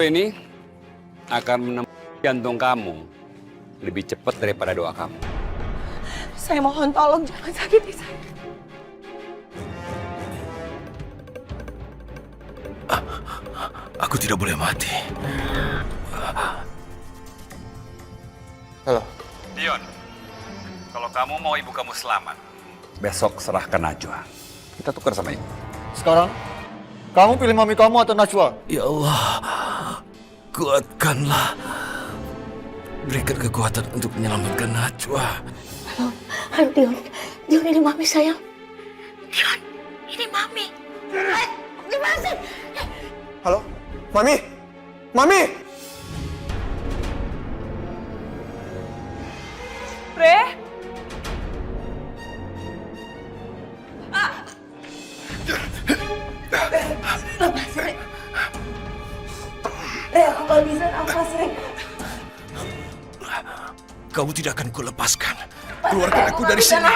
ini akan menemukan jantung kamu lebih cepat daripada doa kamu. Saya mohon tolong jangan sakiti saya. Aku tidak boleh mati. Halo. Dion, kalau kamu mau ibu kamu selamat, besok serahkan Najwa. Kita tukar sama ibu. Sekarang, kamu pilih mami kamu atau Najwa? Ya Allah, kuatkanlah. Berikan kekuatan untuk menyelamatkan Najwa. Halo Dion. Dion ini mami sayang. Dion, ini mami. Gimana sih? Halo? Mami? Mami! Re? Lepas, Re. Re, aku gak bisa nafas, Re. Kamu tidak akan kulepaskan. Keluarkan aku dari sini.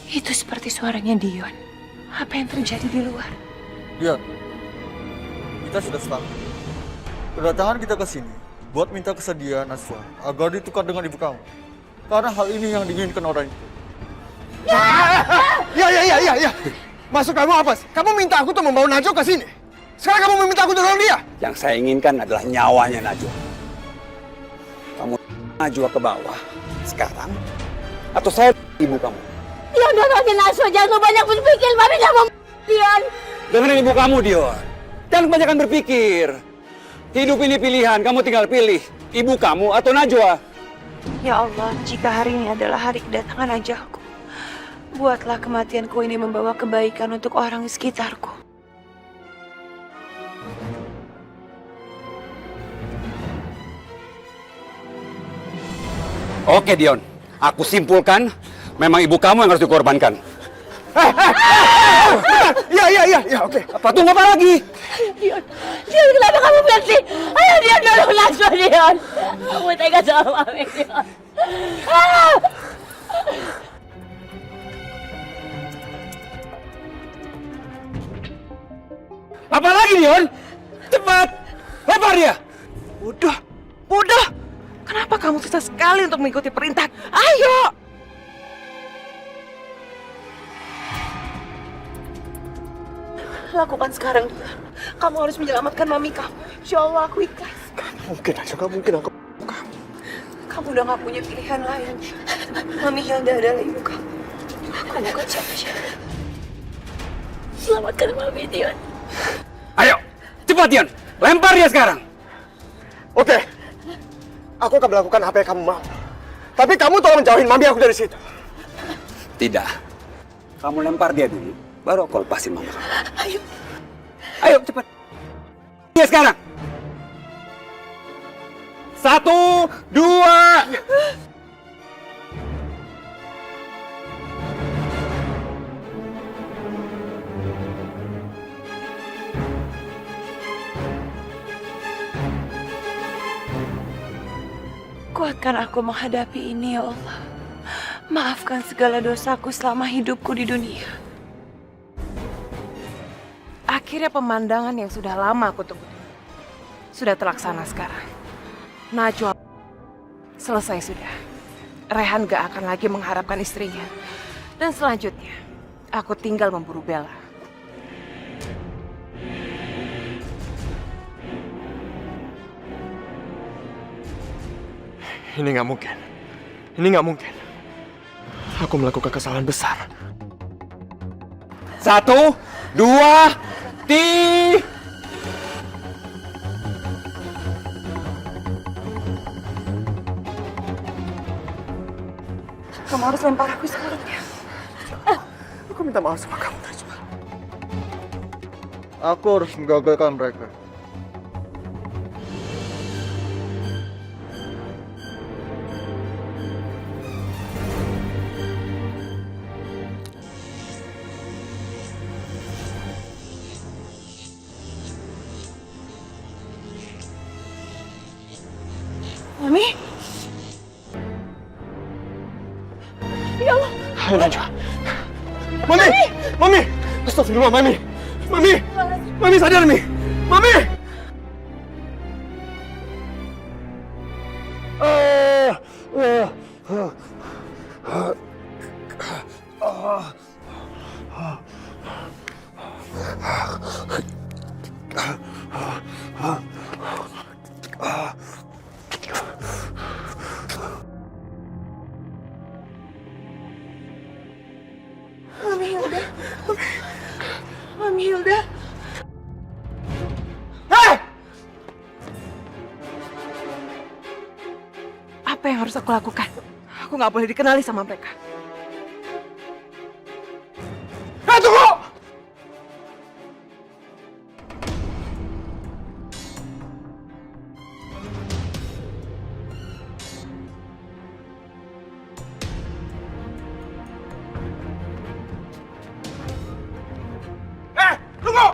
Itu seperti suaranya Dion. Apa yang terjadi di luar? Dion, kita sudah sepakat. Kedatangan kita ke sini buat minta kesediaan Najwa agar ditukar dengan ibu kamu. Karena hal ini yang diinginkan orang itu. Ya. Maksud kamu apa sih? Kamu minta aku tuh membawa Najwa ke sini. Sekarang kamu meminta aku dorong dia. Yang saya inginkan adalah nyawanya Najwa. Kamu Najwa ke bawah sekarang, atau saya ibu kamu? Dion, donorin Najwa. Jangan banyak berpikir. Mami gak mau Dion. Dengerin ibu kamu, Dion. Jangan kebanyakan berpikir. Hidup ini pilihan, kamu tinggal pilih. Ibu kamu atau Najwa. Ya Allah, jika hari ini adalah hari kedatangan ajalku, buatlah kematianku ini membawa kebaikan untuk orang di sekitarku. Oke, Dion. Aku simpulkan, memang ibu kamu yang harus dikorbankan. Ya, oke. Apa tunggu apa lagi? Dion, kenapa kamu berhenti? Ayo Dion, dorong Najwa, Dion. Kamu tega sama Mami, Dion. Apa lagi, Dion? Cepat! Lempar dia! Bodoh. Kenapa kamu susah sekali untuk mengikuti perintah? Ayo! Lakukan sekarang juga. Kamu harus menyelamatkan mami kamu. Insya Allah aku ikhlas. Mungkin aja, gak mungkin aku. Kamu udah gak punya pilihan lain. Mami Hilda adalah ibu kamu. Aku bukan siapa-siapa. Selamatkan mami, Dion. Ayo, cepat, Dion! Lempar dia sekarang! Oke. Aku akan melakukan apa yang kamu mau. Tapi kamu tolong jauhin mami aku dari situ. Tidak. Kamu lempar dia dulu, baru aku lepasin mama kamu. Ayo. Ayo, cepat. Dia sekarang. 1, 2. Kuatkan aku menghadapi ini, ya Allah. Maafkan segala dosaku selama hidupku di dunia. Akhirnya pemandangan yang sudah lama aku tunggu sudah terlaksana sekarang. Najwa selesai sudah. Rehan gak akan lagi mengharapkan istrinya. Dan selanjutnya, aku tinggal memburu Bella. Ini nggak mungkin. Ini nggak mungkin. Aku melakukan kesalahan besar. 1, 2, 3. Kamu harus lempar aku sekarang, ya. Aku minta maaf sama kamu, Najwa. Aku harus menggagalkan mereka. Mami? Ayo Najwa. Mami! Mami! Astagfirullah, Mami! Mami! Mami sadar, Mi! Mami! Mami Hilda. Mami Hilda. Apa yang harus aku lakukan? Aku nggak boleh dikenali sama mereka. Tunggu! Tunggu!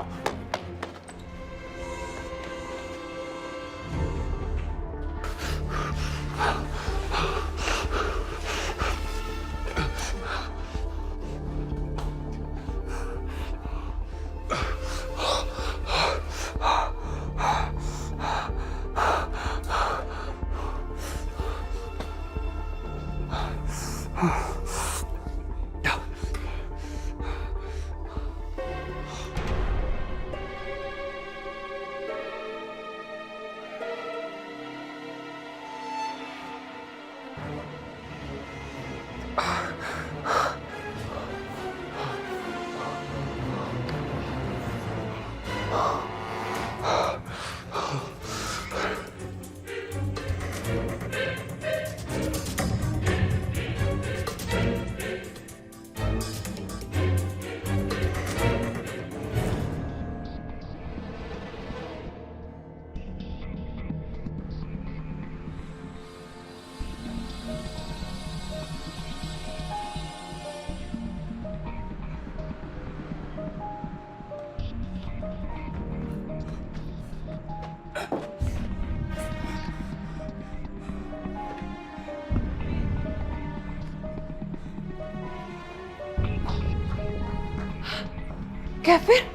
Kevin?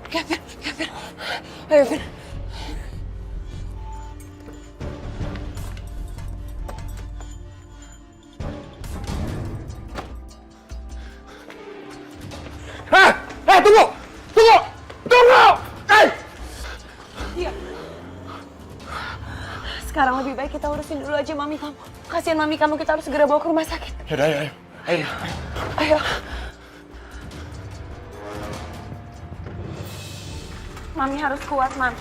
Kevin. Ayo, Vin. Tunggu! Tunggu! Tunggu! Iya. Sekarang lebih baik kita urusin dulu aja mami kamu. Kasihan mami kamu, kita harus segera bawa ke rumah sakit. Yaudah, ayo. Ayo. Mami harus kuat, Mami.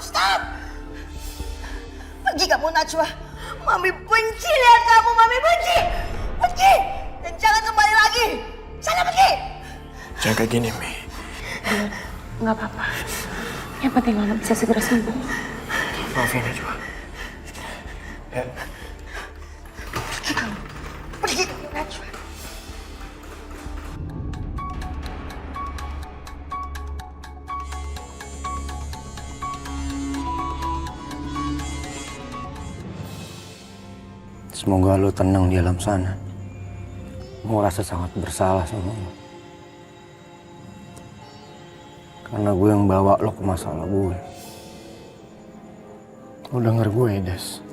Stop! Pergi kamu, Najwa. Mami benci lihat kamu, Mami benci! Pergi! Dan jangan kembali lagi! Sana pergi! Jangan kayak gini, Mi. Nggak apa-apa. Yang penting Mama bisa segera sembuh. Maafin Najwa. Ya. Pergi, Najwa. Semoga lo tenang di alam sana. Gue rasa sangat bersalah sama lo. Karena gue yang bawa lo ke masalah gue. Lo denger gue, Des.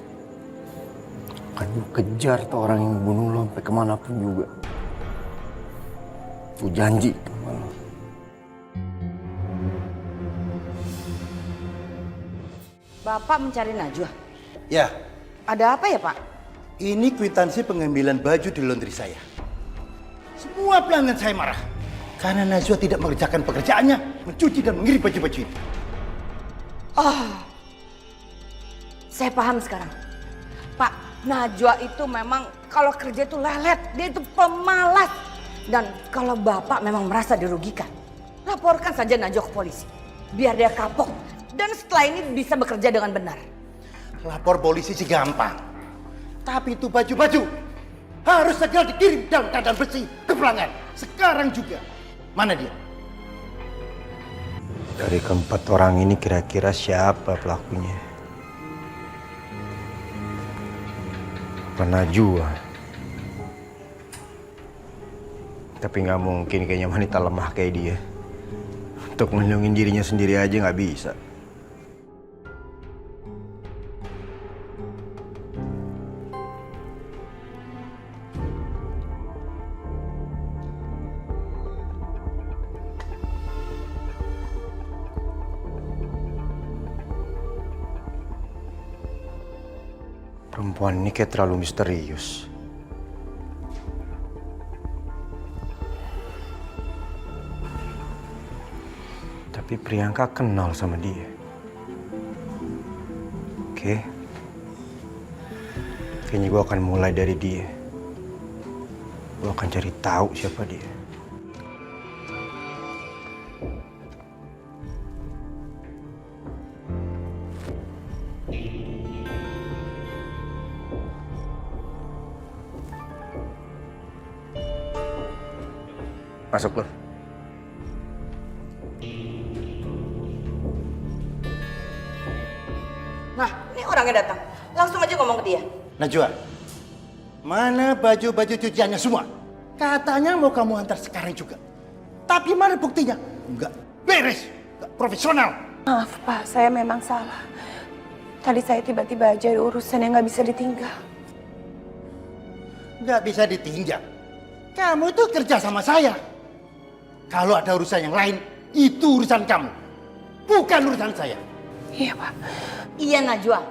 Akan gue kejar tuh orang yang bunuh lo sampai kemanapun juga. Gue janji sama lo. Bapak mencari Najwa. Ya, Ada apa ya, Pak? ini kwitansi pengambilan baju di laundry saya. Semua pelanggan saya marah. Karena Najwa tidak mengerjakan pekerjaannya, mencuci dan mengirim baju-baju itu. Saya paham sekarang. Pak, Najwa itu memang kalau kerja itu lelet. Dia itu pemalas. Dan kalau Bapak memang merasa dirugikan, laporkan saja Najwa ke polisi. Biar dia kapok. Dan setelah ini bisa bekerja dengan benar. Lapor polisi sih gampang. Tapi itu baju-baju harus segera dikirim dalam keadaan bersih ke pelanggan. Sekarang juga. Mana dia? Dari keempat orang ini kira-kira siapa pelakunya? Najwa. Tapi nggak mungkin kayaknya wanita lemah kayak dia. Untuk melindungi dirinya sendiri aja nggak bisa. Perempuan ini kayak terlalu misterius. Tapi Priyanka kenal sama dia. Oke. Kayaknya gue akan mulai dari dia. Gue akan cari tahu siapa dia. Masuk lo. Nah, ini orangnya datang. Langsung aja ngomong ke dia. Najwa, mana baju-baju cuciannya semua? Katanya mau kamu antar sekarang juga. Tapi mana buktinya? Enggak beres, enggak profesional. Maaf Pak, saya memang salah. Tadi saya tiba-tiba aja ada urusan yang nggak bisa ditinggal. Enggak bisa ditinggal. Kamu itu kerja sama saya. Kalau ada urusan yang lain, itu urusan kamu. Bukan urusan saya. Iya Pak. Iya Najwa,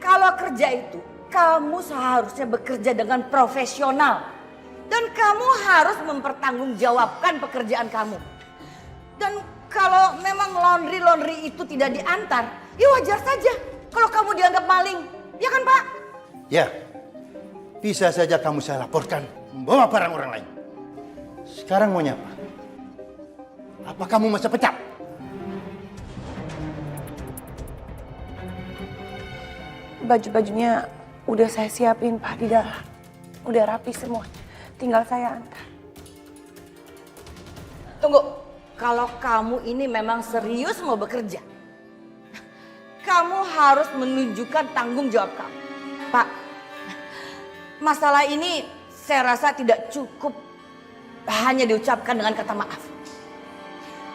kalau kerja itu kamu seharusnya bekerja dengan profesional. Dan kamu harus mempertanggungjawabkan pekerjaan kamu. Dan kalau memang laundry itu tidak diantar, ya wajar saja kalau kamu dianggap maling. Ya kan Pak? Ya, bisa saja kamu saya laporkan membawa barang orang lain. Sekarang maunya apa? Apa kamu masih pecat? Baju-bajunya udah saya siapin Pak di dalam. Udah rapi semua. Tinggal saya antar. Tunggu, kalau kamu ini memang serius mau bekerja, kamu harus menunjukkan tanggung jawab kamu. Pak, masalah ini saya rasa tidak cukup hanya diucapkan dengan kata maaf.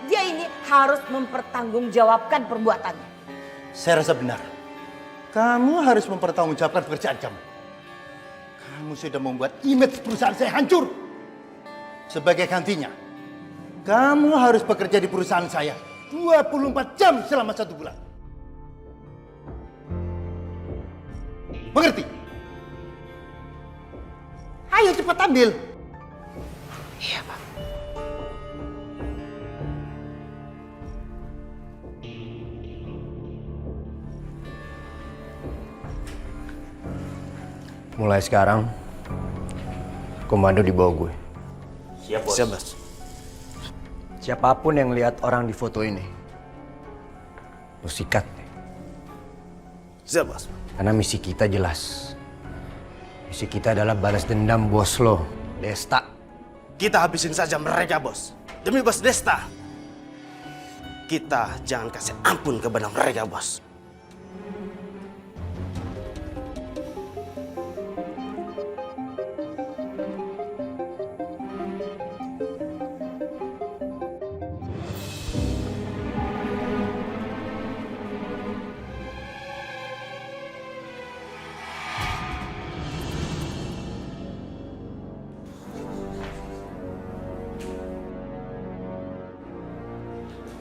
Dia ini harus mempertanggungjawabkan perbuatannya. Saya rasa benar. Kamu harus mempertanggungjawabkan pekerjaan kamu. Kamu sudah membuat image perusahaan saya hancur. Sebagai gantinya, kamu harus bekerja di perusahaan saya 24 jam selama 1 bulan. Mengerti? Ayo cepat ambil. Iya Pak. Mulai sekarang, komando di bawah gue. Siap, Bos. Siap, Bos. Siapapun yang lihat orang di foto ini, lo sikat. Siap, Bos. Karena misi kita jelas. Misi kita adalah balas dendam bos lo, Desta. Kita habisin saja mereka, Bos. Demi Bos Desta. Kita jangan kasih ampun kepada mereka, Bos.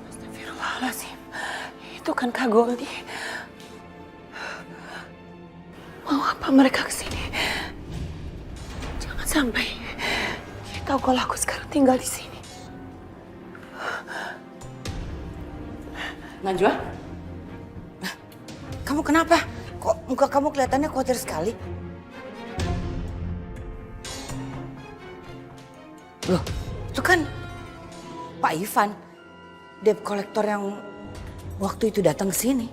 Astagfirullahaladzim. Itu kan Kak Goldi. Mau apa mereka kesini? Jangan sampai dia tahu kalau aku sekarang tinggal di sini. Najwa? Kamu kenapa? Kok muka kamu kelihatannya khawatir sekali? Loh, itu kan Pak Ivan, debt kolektor yang waktu itu datang ke sini.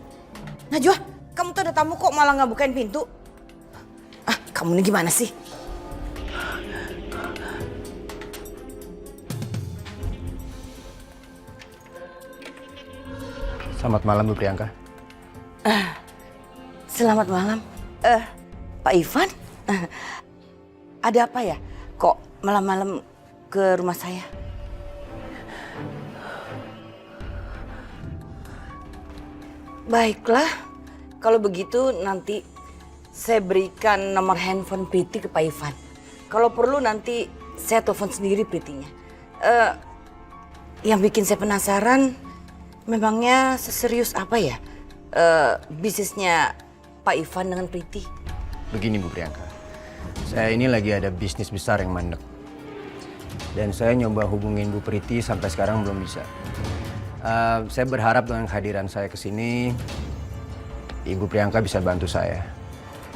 Najwa, kamu tuh ada tamu kok malah nggak bukain pintu? Ah, kamu ini gimana sih? Selamat malam, Bu Priyanka. Selamat malam. Pak Ivan? Ada apa ya? Kok malam-malam ke rumah saya? Baiklah, kalau begitu nanti saya berikan nomor handphone Priti ke Pak Ivan. Kalau perlu nanti saya telepon sendiri Pritinya. Yang bikin saya penasaran, memangnya seserius apa ya bisnisnya Pak Ivan dengan Priti? Begini Bu Priyanka, saya ini lagi ada bisnis besar yang mandek. Dan saya nyoba hubungin Bu Priti sampai sekarang belum bisa. Saya berharap dengan kehadiran saya ke sini, Ibu Priyanka bisa bantu saya.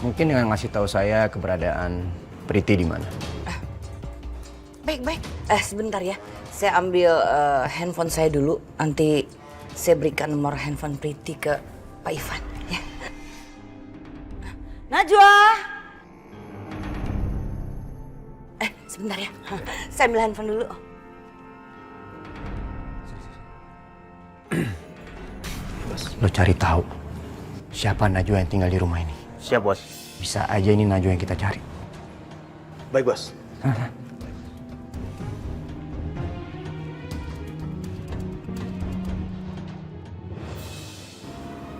Mungkin dengan ngasih tahu saya keberadaan Priti di mana. Baik. Sebentar ya, saya ambil handphone saya dulu. Nanti saya berikan nomor handphone Priti ke Pak Ivan. Ya. Najwa! Sebentar ya, saya ambil handphone dulu. Lo cari tahu siapa Najwa yang tinggal di rumah ini. Siap, Bos. Bisa aja ini Najwa yang kita cari. Baik, Bos.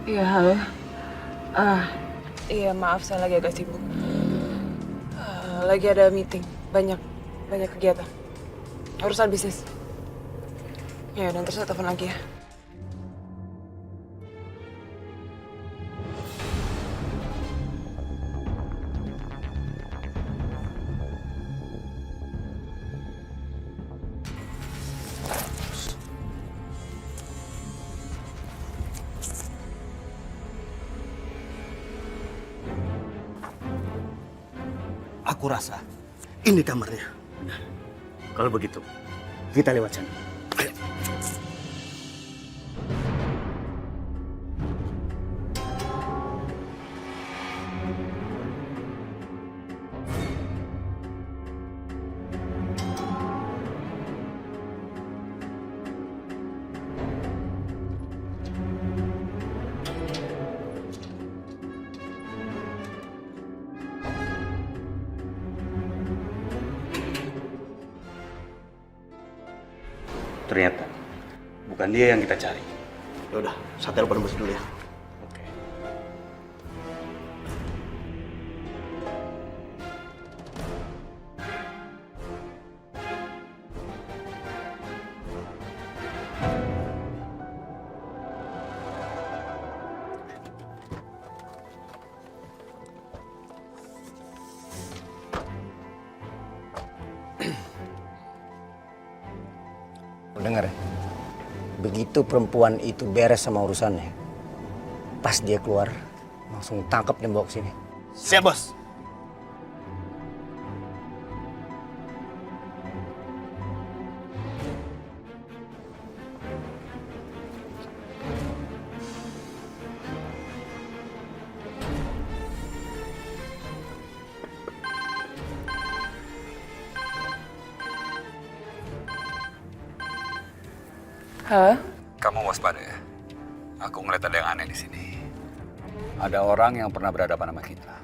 Iya, halo. Iya maaf saya lagi agak sibuk. Lagi ada meeting, banyak kegiatan. Urusan bisnis. Ya, nanti saya telepon lagi ya. Aku rasa ini kamarnya. Kalau begitu, kita lewat sana. Ayo. Ternyata bukan dia yang kita cari. Ya udah, saya telepon bos dulu ya. Oke. Dengar ya, begitu perempuan itu beres sama urusannya, pas dia keluar, langsung tangkap dan bawa ke sini. Siap, Bos. Halo? Kamu waspada ya. Aku ngeliat ada yang aneh di sini. Ada orang yang pernah berhadapan sama kita.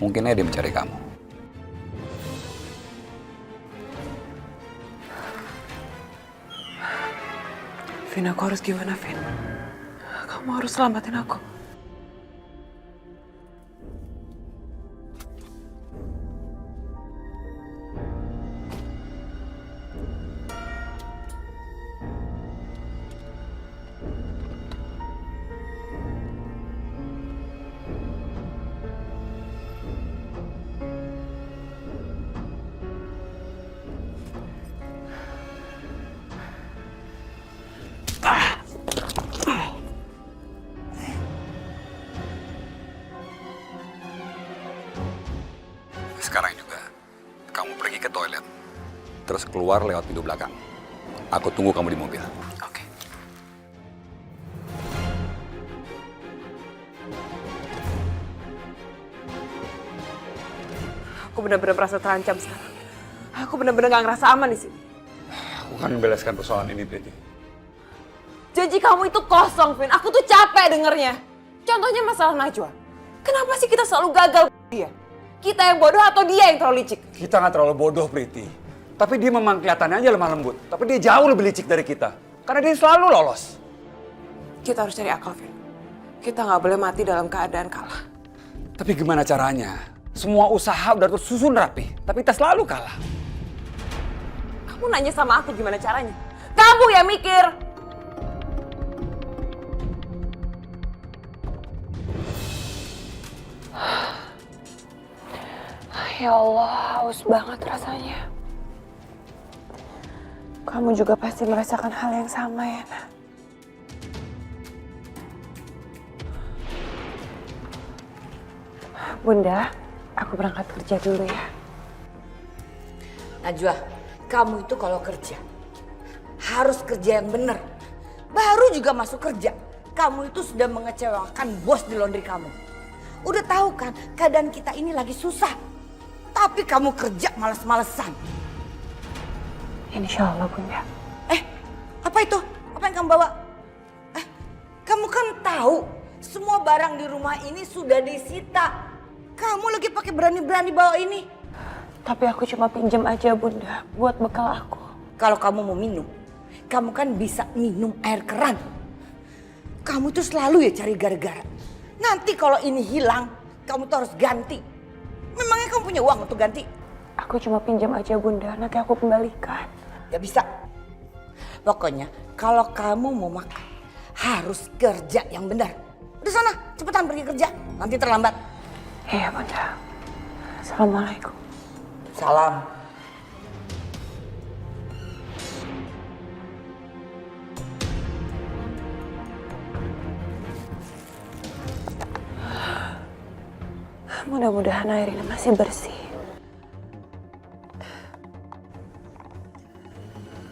Mungkin aja dia mencari kamu. Vin, aku harus gimana, Vin? Kamu harus selamatin aku. Sekarang juga, kamu pergi ke toilet. Terus keluar lewat pintu belakang. Aku tunggu kamu di mobil. Oke. Aku benar-benar merasa terancam sekarang. Aku benar-benar gak ngerasa aman di sini. Aku kan membereskan persoalan ini, Priti. Janji kamu itu kosong, Vin. Aku tuh capek dengernya. Contohnya masalah Najwa. Kenapa sih kita selalu gagal dia? Kita yang bodoh atau dia yang terlalu licik? Kita nggak terlalu bodoh, Priti. Tapi dia memang kelihatannya aja lemah lembut. Tapi dia jauh lebih licik dari kita. Karena dia selalu lolos. Kita harus cari akal, Vin. Kita nggak boleh mati dalam keadaan kalah. Tapi gimana caranya? Semua usaha udah tersusun rapi. Tapi kita selalu kalah. Kamu nanya sama aku gimana caranya? Kamu yang mikir. Ya Allah, haus banget rasanya. Kamu juga pasti merasakan hal yang sama ya, Nak? Bunda, aku berangkat kerja dulu ya. Najwa, kamu itu kalau kerja harus kerja yang benar. Baru juga masuk kerja, kamu itu sudah mengecewakan bos di laundry kamu. Udah tahu kan keadaan kita ini lagi susah. Tapi kamu kerja malas-malesan. Insya Allah, Bunda. Apa itu? Apa yang kamu bawa? Kamu kan tahu semua barang di rumah ini sudah disita. Kamu lagi pakai berani-berani bawa ini. Tapi aku cuma pinjam aja, Bunda, buat bekal aku. Kalau kamu mau minum, kamu kan bisa minum air keran. Kamu tuh selalu ya cari gara-gara. Nanti kalau ini hilang, kamu tuh harus ganti. Memangnya kamu punya uang untuk ganti? Aku cuma pinjam aja, Bunda, nanti aku kembalikan. Gak bisa. Pokoknya kalau kamu mau makan, harus kerja yang benar. Udah sana, cepetan pergi kerja. Nanti terlambat. Iya, Bunda. Assalamualaikum. Salam. Mudah-mudahan air ini masih bersih.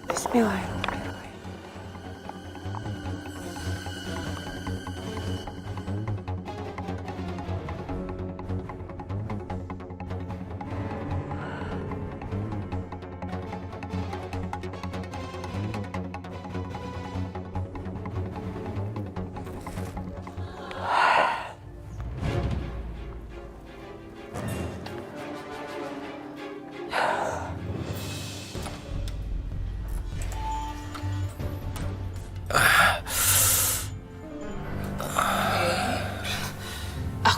Bismillahirrahmanirrahim.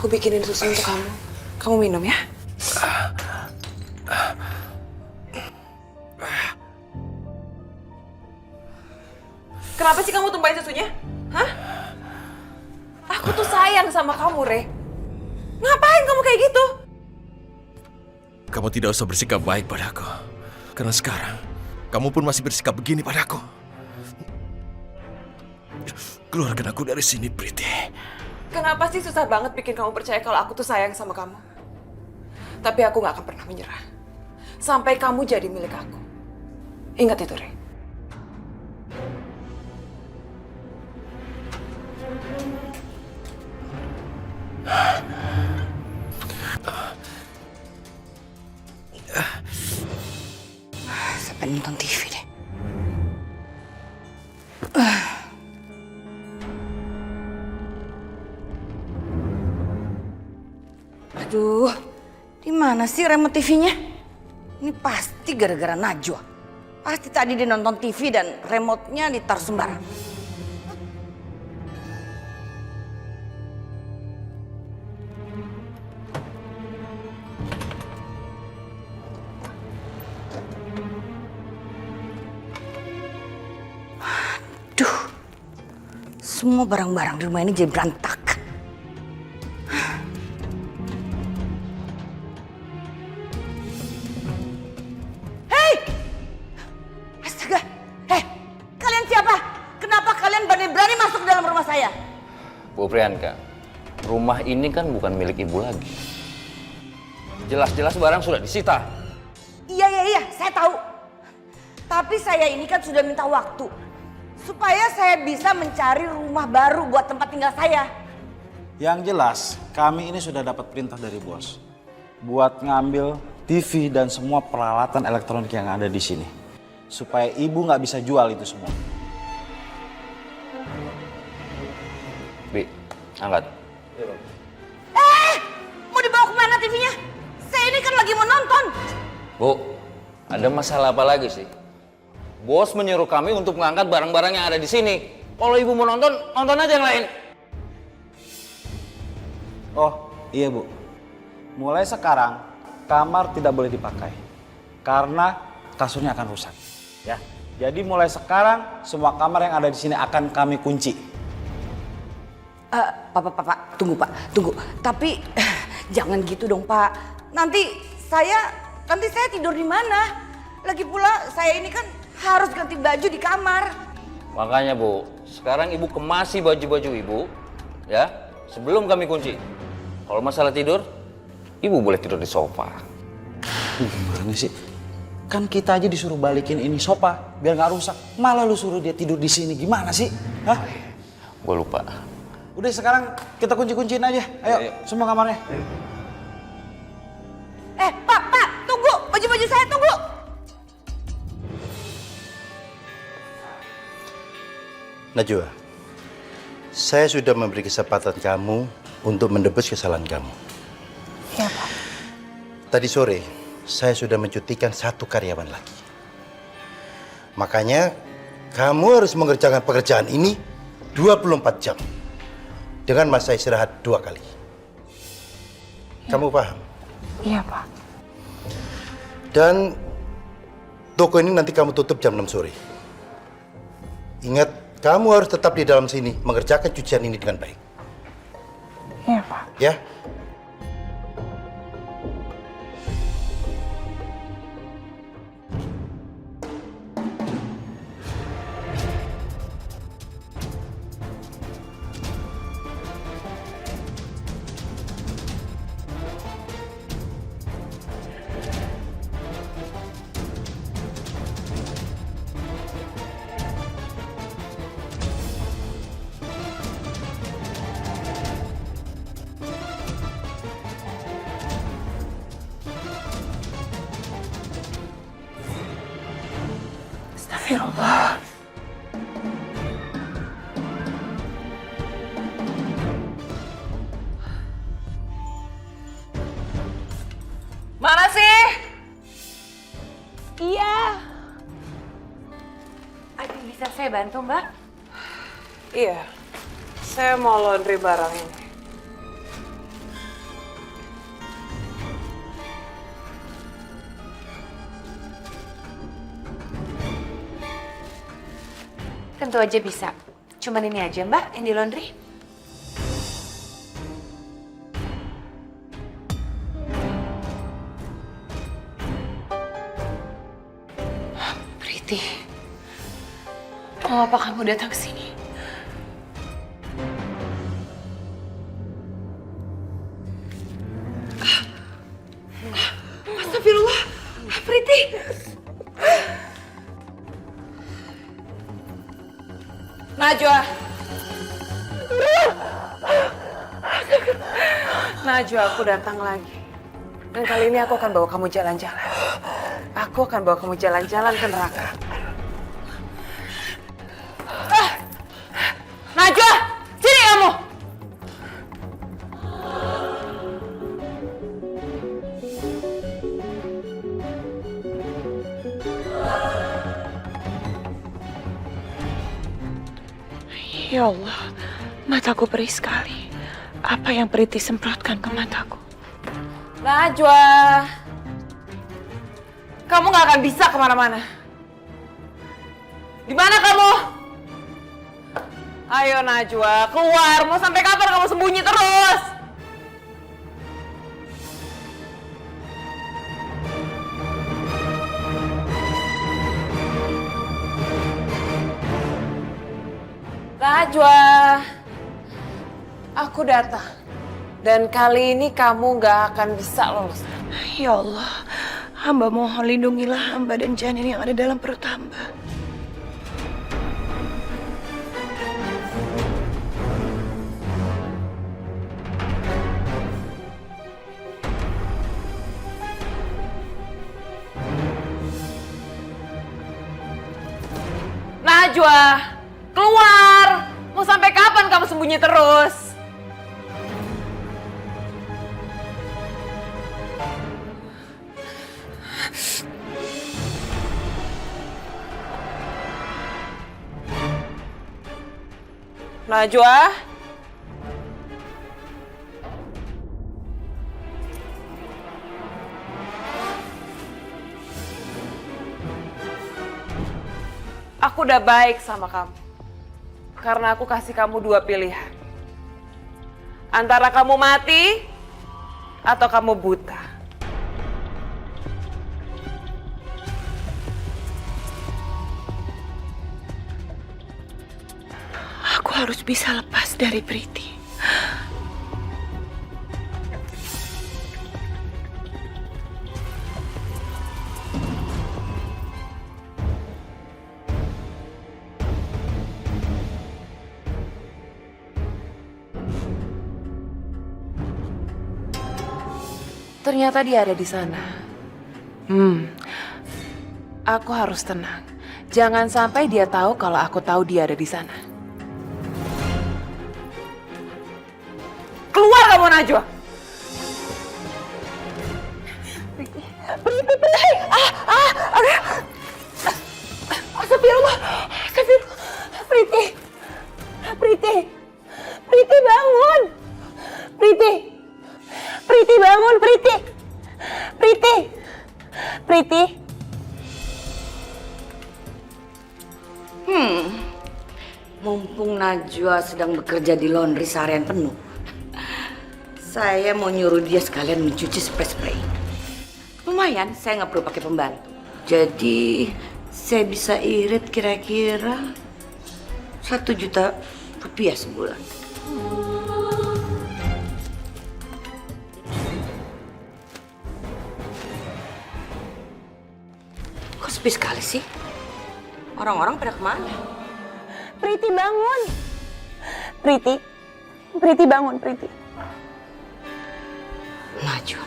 Aku bikinin susu untuk kamu. Kamu minum ya. Kenapa sih kamu tumpahin susunya? Hah? Aku tuh sayang sama kamu, Re. Ngapain kamu kayak gitu? Kamu tidak usah bersikap baik padaku. Karena sekarang, kamu pun masih bersikap begini padaku. Keluarkan aku dari sini, Priti. Kenapa sih susah banget bikin kamu percaya kalau aku tuh sayang sama kamu? Tapi aku gak akan pernah menyerah. Sampai kamu jadi milik aku. Ingat itu, Re. Sampai nonton TV deh. Aduh, di mana sih remote TV-nya? Ini pasti gara-gara Najwa. Pasti tadi dia nonton TV dan remote-nya ditaruh sembarang. Aduh, semua barang-barang di rumah ini jadi berantakan. Bu Priyanka, rumah ini kan bukan milik ibu lagi. Jelas-jelas barang sudah disita. Iya, saya tahu. Tapi saya ini kan sudah minta waktu. Supaya saya bisa mencari rumah baru buat tempat tinggal saya. Yang jelas, kami ini sudah dapat perintah dari bos. Buat ngambil TV dan semua peralatan elektronik yang ada di sini. Supaya ibu nggak bisa jual itu semua. Bi, angkat. Mau dibawa kemana TV-nya? mau nonton. Bu, ada masalah apa lagi sih? Bos menyuruh kami untuk mengangkat barang-barang yang ada di sini. Kalau ibu mau nonton, nonton aja yang lain. Oh, iya Bu. Mulai sekarang, kamar tidak boleh dipakai. Karena kasurnya akan rusak. Ya. Jadi mulai sekarang, semua kamar yang ada di sini akan kami kunci. Pak, tunggu Pak, tunggu. Tapi jangan gitu dong Pak. Nanti saya tidur di mana? Lagi pula saya ini kan harus ganti baju di kamar. Makanya Bu, sekarang ibu kemasi baju-baju ibu, ya, sebelum kami kunci. Kalau masalah tidur, ibu boleh tidur di sofa. Gimana sih? Kan kita aja disuruh balikin ini sofa biar nggak rusak. Malah lu suruh dia tidur di sini. Gimana sih? Hah? Gue lupa. Udah sekarang kita kunci-kunciin aja. Ayo, semua kamarnya. Pak, tunggu. Baju-baju saya tunggu. Najwa, saya sudah memberi kesempatan kamu untuk menebus kesalahan kamu. Ya, Pak. Tadi sore, saya sudah mencutikan 1 karyawan lagi. Makanya, kamu harus mengerjakan pekerjaan ini 24 jam. Dengan masa istirahat 2 kali. Kamu paham? Iya, Pak. Dan toko ini nanti kamu tutup jam 6 sore. Ingat, kamu harus tetap di dalam sini mengerjakan cucian ini dengan baik. Iya, Pak. Ya? Astagfirullah. Mana sih? Iya. Ada yang bisa saya bantu, Mbak? Iya, saya mau laundry barang ini. Tentu aja bisa. Cuman ini aja, Mbak, yang di laundry. Priti, mau apa kamu datang ke sini? Astagfirullah, Priti. Najwa, aku datang lagi. Dan kali ini aku akan bawa kamu jalan-jalan. Aku akan bawa kamu jalan-jalan ke neraka. Najwa, sini kamu! Ya Allah, mataku perih sekali. Apa yang Priti semprotkan ke mataku? Najwa, kamu gak akan bisa kemana-mana. Di mana kamu? Ayo Najwa, keluar. Mau sampai kapan kamu sembunyi terus? Najwa, aku datang. Dan kali ini kamu gak akan bisa lolos. Ya Allah, hamba mohon lindungilah hamba dan janin yang ada dalam perut hamba. Najwa, keluar! Mau sampai kapan kamu sembunyi terus? Najwa? Aku udah baik sama kamu. Karena aku kasih kamu 2 pilihan. Antara kamu mati atau kamu buta. Aku harus bisa lepas dari Priti. Ternyata dia ada di sana. Aku harus tenang. Jangan sampai dia tahu kalau aku tahu dia ada di sana. Keluar kamu, Najwa! Astagfirullah. Astagfirullah. Priti. Priti. Priti bangun. Priti. Priti bangun, Priti. Priti. Priti. Mumpung Najwa sedang bekerja di laundry seharian penuh, saya mau nyuruh dia sekalian mencuci spray-spray. Lumayan, saya nggak perlu pakai pembantu. Jadi saya bisa irit kira-kira 1 juta rupiah sebulan. Kok sepi sekali sih? Orang-orang pada kemana? Priti bangun. Priti. Priti bangun, Priti. Najwa.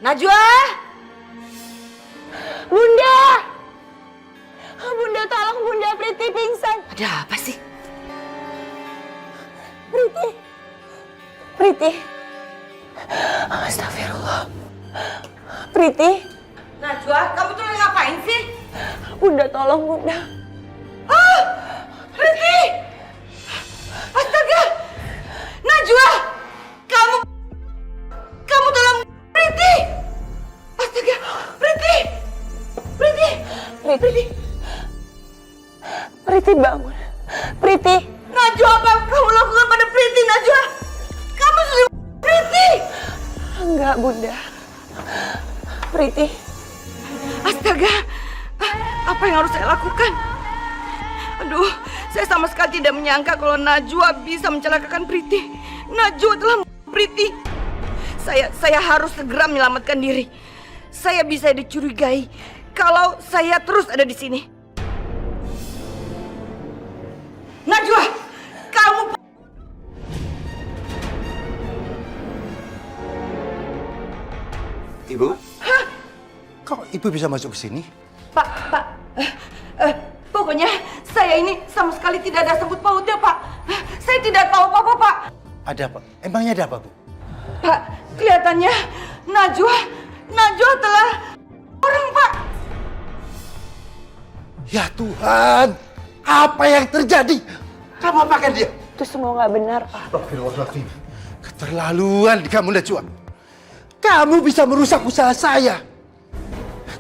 Najwa! Bunda! Bunda, tolong Bunda, Priti pingsan. Ada apa sih? Priti. Priti. Astagfirullah. Priti. Najwa, kamu tuh lagi ngapain sih? Bunda, tolong Bunda. Priti! Astaga! Najwa! Kamu tolong Priti! Astaga! Priti! Priti! Priti. Priti bangun. Priti. Najwa, apa yang kamu lakukan pada Priti, Najwa? Kamu sudah Priti! Enggak, Bunda. Priti. Astaga! Apa yang harus saya lakukan? Aduh, saya sama sekali tidak menyangka kalau Najwa bisa mencelakakan Priti. Najwa telah membunuh Priti. Saya harus segera menyelamatkan diri. Saya bisa dicurigai kalau saya terus ada di sini. Najwa, kamu... Ibu? Hah? Kok ibu bisa masuk ke sini? Pak, pokoknya saya ini sama sekali tidak ada sangkut pautnya, Pak. Saya tidak tahu apa-apa, Pak. Ada apa? Emangnya ada apa, Bu? Pak, kelihatannya Najwa telah orang, Pak. Ya Tuhan, apa yang terjadi? Kamu apakan dia? Itu semua nggak benar, Pak. Astagfirullahaladzim. Keterlaluan kamu, Najwa. Kamu bisa merusak usaha saya.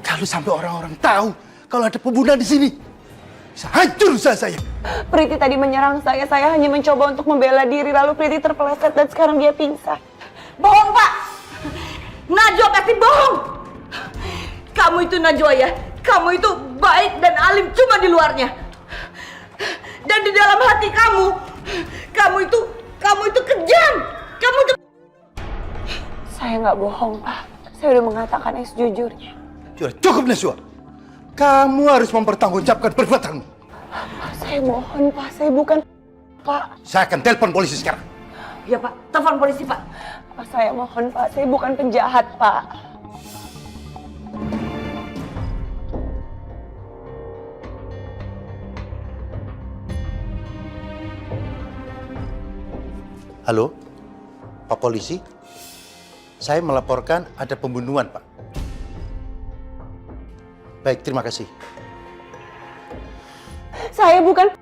Kalau sampai orang-orang tahu kalau ada pembunuhan di sini, bisa hancur usaha saya. Priti tadi menyerang saya hanya mencoba untuk membela diri, lalu Priti terpeleset dan sekarang dia pingsan. Bohong, Pak. Najwa pasti bohong. Kamu itu Najwa ya. Kamu itu baik dan alim cuma di luarnya. Dan di dalam hati kamu itu kejam. Kamu itu... Saya nggak bohong, Pak. Saya udah mengatakannya sejujurnya. Sudah cukup, Najwa. Kamu harus mempertanggungjawabkan perbuatanmu. Saya mohon, Pak. Saya bukan... Pak. Saya akan telepon polisi sekarang. Ya, Pak. Telepon polisi, Pak. Pak, saya mohon, Pak. Saya bukan penjahat, Pak. Halo, Pak Polisi. Saya melaporkan ada pembunuhan, Pak. Baik, terima kasih. Saya bukan...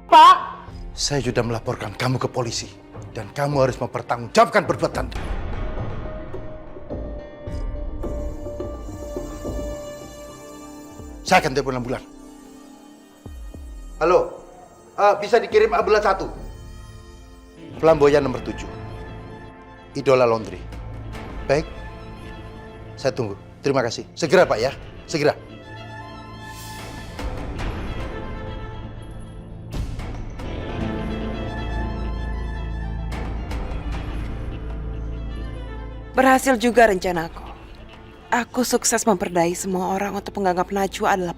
Pak. Saya sudah melaporkan kamu ke polisi. Dan kamu harus mempertanggungjawabkan perbuatan. Saya akan telepon ambulan. Halo, bisa dikirim ambulan 1. Flamboyan nomor 7. Idola Laundry. Baik, saya tunggu. Terima kasih. Segera Pak ya, segera. Berhasil juga rencanaku. Aku sukses memperdaya semua orang untuk menganggap Najwa adalah...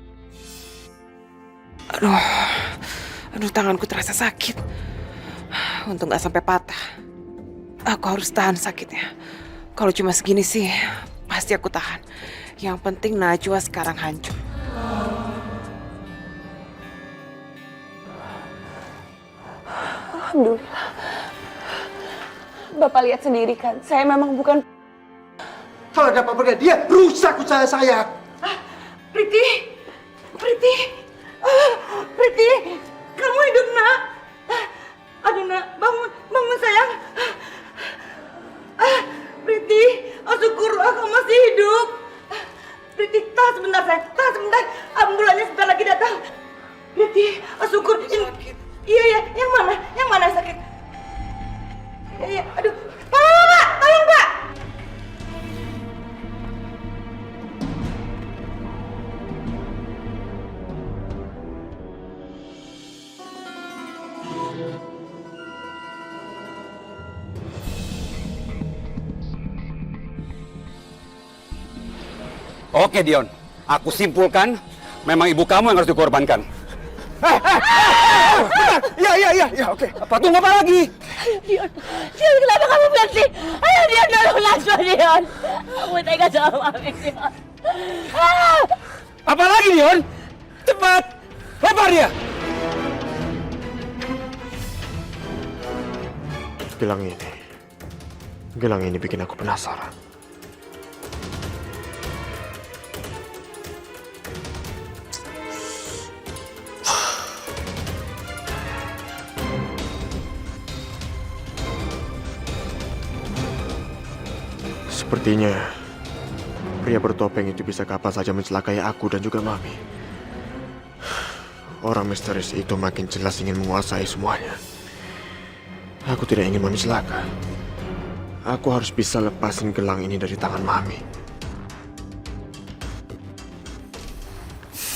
Aduh, tanganku terasa sakit. Untung gak sampai patah. Aku harus tahan sakitnya. Kalau cuma segini sih, pasti aku tahan. Yang penting Najwa sekarang hancur. Alhamdulillah. Bapak lihat sendiri kan, saya memang bukan... Kalau ada apa-apa dia rusak usaha saya. Priti, Priti, kamu hidup nak? Aduh nak, bangun sayang. Priti, syukurlah kamu masih hidup. Priti, tahan sebentar sayang, tahan sebentar. Ambulannya sebentar lagi datang. Priti, syukur. Iya, yang mana sakit? Iya, aduh, tolong Pak. Oke Dion, aku simpulkan memang ibu kamu yang harus dikorbankan. Iya, oke. Tunggu apa lagi? Dion, kenapa kamu berhenti? Ayo Dion, tolong Najwa Dion. Kamu tega sama Mami Dion. Apa lagi Dion? Cepat, lempar dia. Gelang ini bikin aku penasaran. Sepertinya pria bertopeng itu bisa kapan saja mencelakai aku dan juga Mami. Orang misterius itu makin jelas ingin menguasai semuanya. Aku tidak ingin Mami celaka. Aku harus bisa lepasin gelang ini dari tangan Mami.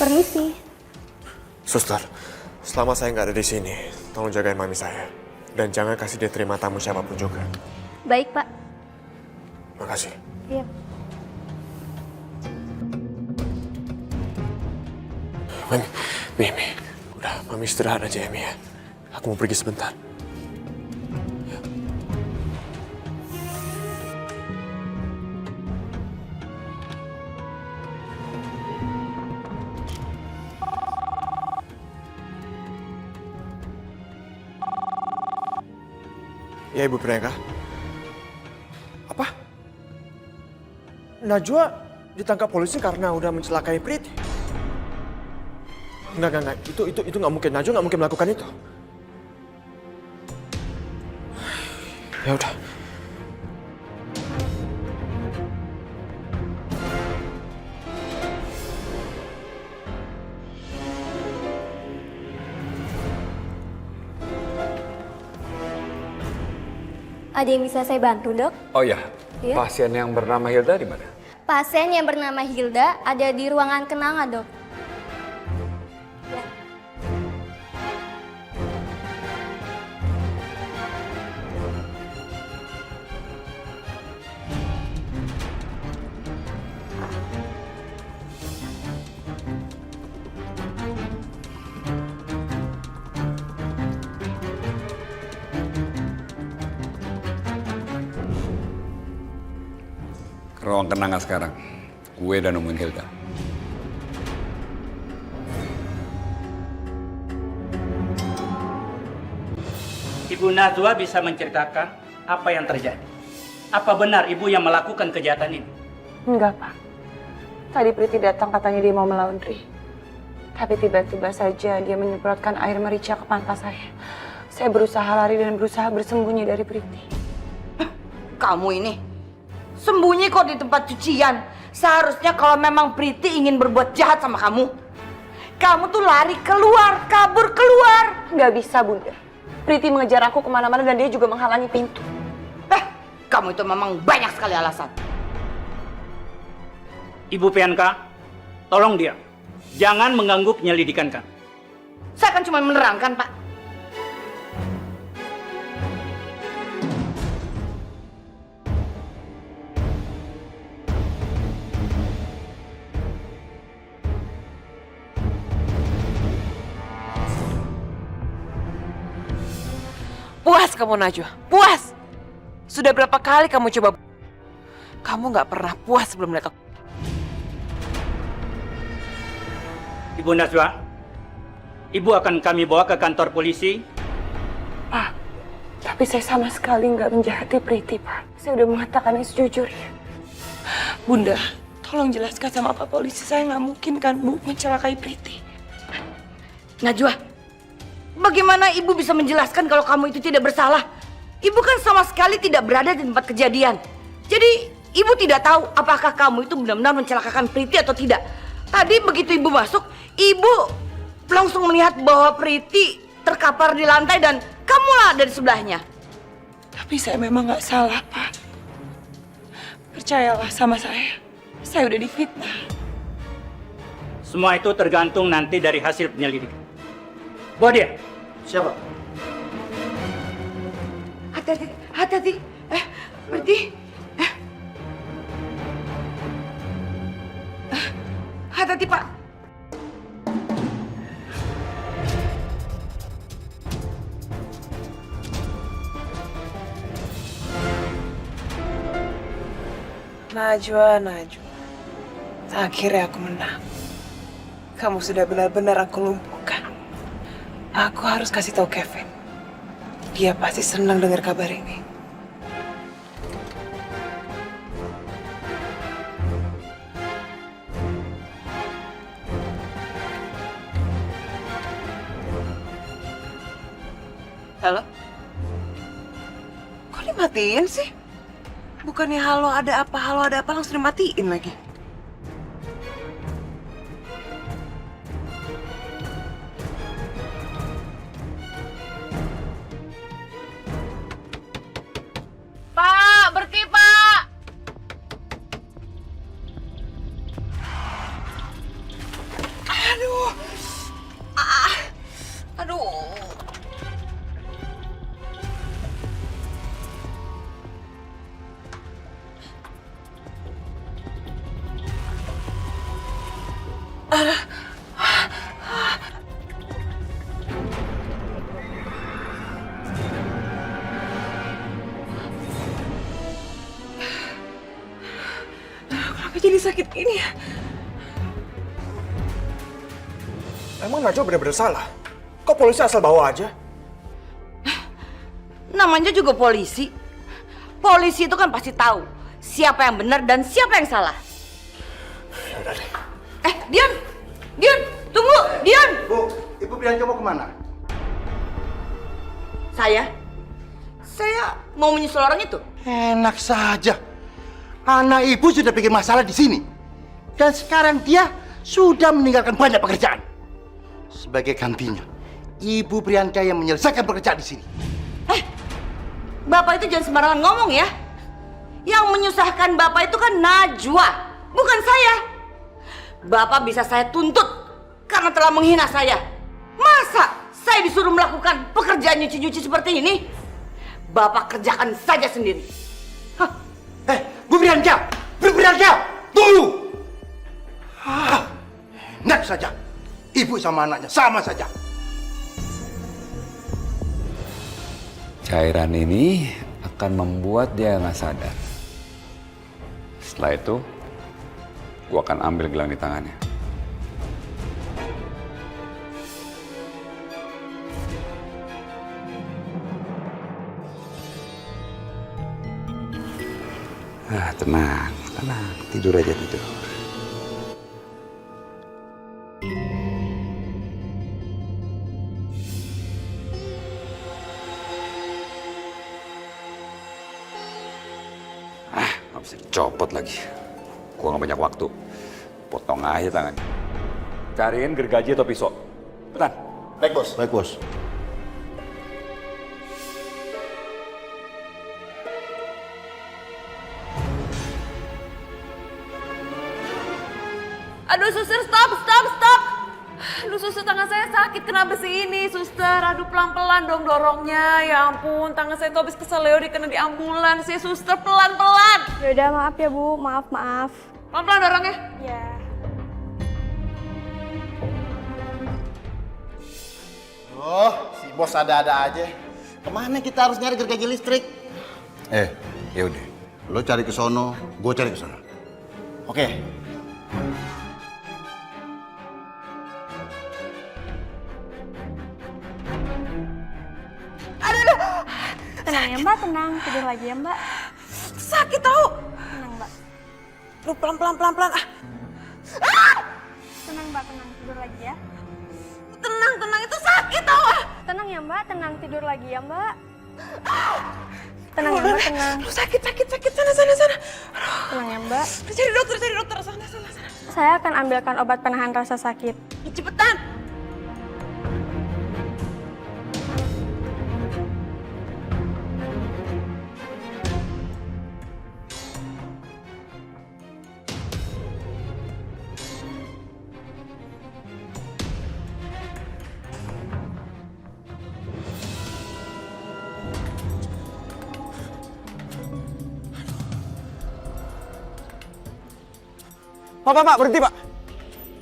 Permisi. Suster, selama saya nggak ada di sini, tolong jagain Mami saya. Dan jangan kasih dia terima tamu siapapun juga. Baik, Pak. Makasih. Iya. Mimi, udah Mami istirahat aja ya, Mi ya. Aku mau pergi sebentar. Ya, Ibu Priyanka. Apa? Najwa ditangkap polisi karena udah mencelakai Priti? Enggak. Itu nggak mungkin. Najwa nggak mungkin melakukan itu. Ya udah. Ada yang bisa saya bantu, Dok? Oh ya, Iya? pasien yang bernama Hilda di mana? Pasien yang bernama Hilda ada di ruangan kenanga, Dok. Ke ruang kenanga sekarang. Gue udah nemuin Hilda. Ibu Najwa bisa menceritakan apa yang terjadi. Apa benar ibu yang melakukan kejahatan ini? Enggak, Pak. Tadi Priti datang katanya dia mau melaundry. Tapi tiba-tiba saja dia menyemprotkan air merica ke pantat saya. Saya berusaha lari dan berusaha bersembunyi dari Priti. Kamu ini sembunyi kok di tempat cucian. Seharusnya kalau memang Priti ingin berbuat jahat sama kamu, kamu tuh lari keluar, kabur keluar. Nggak bisa, Bunda. Priti mengejar aku kemana-mana dan dia juga menghalangi pintu. Kamu itu memang banyak sekali alasan. Ibu Priyanka, tolong dia. Jangan mengganggu penyelidikan kami. Saya kan cuma menerangkan, Pak. Puas kamu, Najwa. Puas! Sudah berapa kali kamu coba? Kamu nggak pernah puas sebelum melihat aku. Ibu Najwa, Ibu akan kami bawa ke kantor polisi. Pak, tapi saya sama sekali nggak menjahati Priti, Pak. Saya udah mengatakannya sejujurnya. Bunda, tolong jelaskan sama Pak polisi, saya nggak mungkin kan, Bu, mencelakai Priti. Najwa, bagaimana Ibu bisa menjelaskan kalau kamu itu tidak bersalah? Ibu kan sama sekali tidak berada di tempat kejadian. Jadi Ibu tidak tahu apakah kamu itu benar-benar mencelakakan Priti atau tidak. Tadi begitu Ibu masuk, Ibu langsung melihat bahwa Priti terkapar di lantai dan kamulah dari sebelahnya. Tapi saya memang nggak salah, Pak. Percayalah sama saya udah difitnah. Semua itu tergantung nanti dari hasil penyelidikan. Bawa dia. Siapa? Hati-hati. Priti. Hati-hati, Pak. Najwa. Akhirnya aku menang. Kamu sudah benar-benar aku lumpuhkan. Aku harus kasih tahu Kevin. Dia pasti senang dengar kabar ini. Halo? Kok dimatiin sih? Bukannya halo ada apa langsung dimatiin lagi. Pak, berhenti, Pak. Aduh. Aduh. Kenapa jadi sakit ini ya? Emang Najwa benar-benar salah? Kok polisi asal bawa aja? Namanya juga polisi. Polisi itu kan pasti tahu siapa yang benar dan siapa yang salah. Udah deh. Dian, tunggu, Dian. Bu, Ibu Priyanka mau kemana? Saya mau menyusul orang itu. Enak saja. Anak ibu sudah bikin masalah di sini. Dan sekarang dia sudah meninggalkan banyak pekerjaan. Sebagai gantinya, Ibu Priyanka yang menyelesaikan pekerjaan di sini. Bapak itu jangan sembarangan ngomong ya. Yang menyusahkan Bapak itu kan Najwa, bukan saya. Bapak bisa saya tuntut karena telah menghina saya. Masa saya disuruh melakukan pekerjaan nyuci-nyuci seperti ini? Bapak kerjakan saja sendiri. Bu Priyanka! Bu Priyanka! Tunggu! Enak saja. Ibu sama anaknya sama saja. Cairan ini akan membuat dia nggak sadar. Setelah itu, gua akan ambil gelang di tangannya. Tenang. Tidur aja, tidur. Nggak bisa dicopot lagi. Gua nggak banyak waktu. Potong aja tangan. Cariin gergaji atau pisau. Cepetan. Baik, Bos. Baik, Bos. Aduh suster, stop. Aduh suster, tangan saya sakit kena besi ini suster. Aduh pelan-pelan dong dorongnya. Ya ampun, tangan saya tuh habis keseleo dikena di ambulans ya suster, pelan-pelan. Yaudah maaf ya Bu, maaf. Pelan-pelan dorongnya. Ya. Oh, si bos ada-ada aja. Kemana kita harus nyari gergaji listrik? Ya udah. Lo cari ke sono, gue cari ke sono. Oke. Tenang ya Mbak, tenang. Tidur lagi ya Mbak. Sakit tau. Tenang Mbak. Lu pelan-pelan. Tenang Mbak, tenang. Tidur lagi ya. Tenang, itu sakit tau. Tenang ya Mbak, tenang. Tidur lagi ya Mbak. Tenang ya Mbak, tenang. Lu sakit. Sana. Tenang ya Mbak. Cari dokter. Sana. Saya akan ambilkan obat penahan rasa sakit. Cepetan. Pak, berhenti, Pak.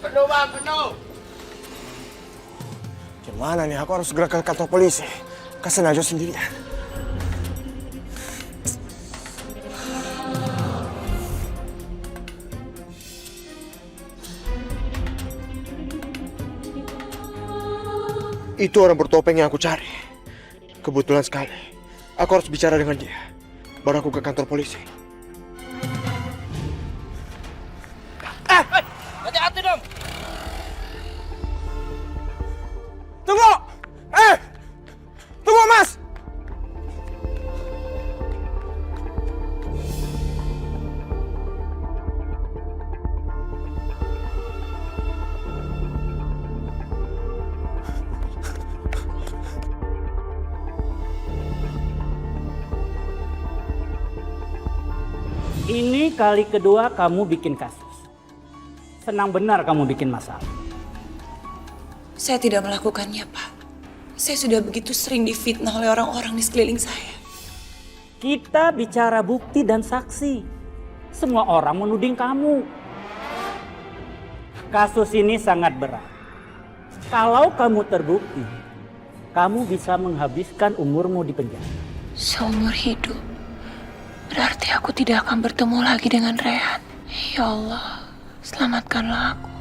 Penuh. Gimana nih, aku harus segera ke kantor polisi. Kasih Najwa sendirian. Itu orang bertopeng yang aku cari. Kebetulan sekali. Aku harus bicara dengan dia. Baru aku ke kantor polisi. Hati-hati dong. Tunggu! Tunggu, Mas! Ini kali kedua kamu bikin kasus. Senang benar kamu bikin masalah. Saya tidak melakukannya, Pak. Saya sudah begitu sering difitnah oleh orang-orang di sekeliling saya. Kita bicara bukti dan saksi. Semua orang menuding kamu. Kasus ini sangat berat. Kalau kamu terbukti, kamu bisa menghabiskan umurmu di penjara. Seumur hidup. Berarti aku tidak akan bertemu lagi dengan Rehan. Ya Allah, selamatkanlah aku.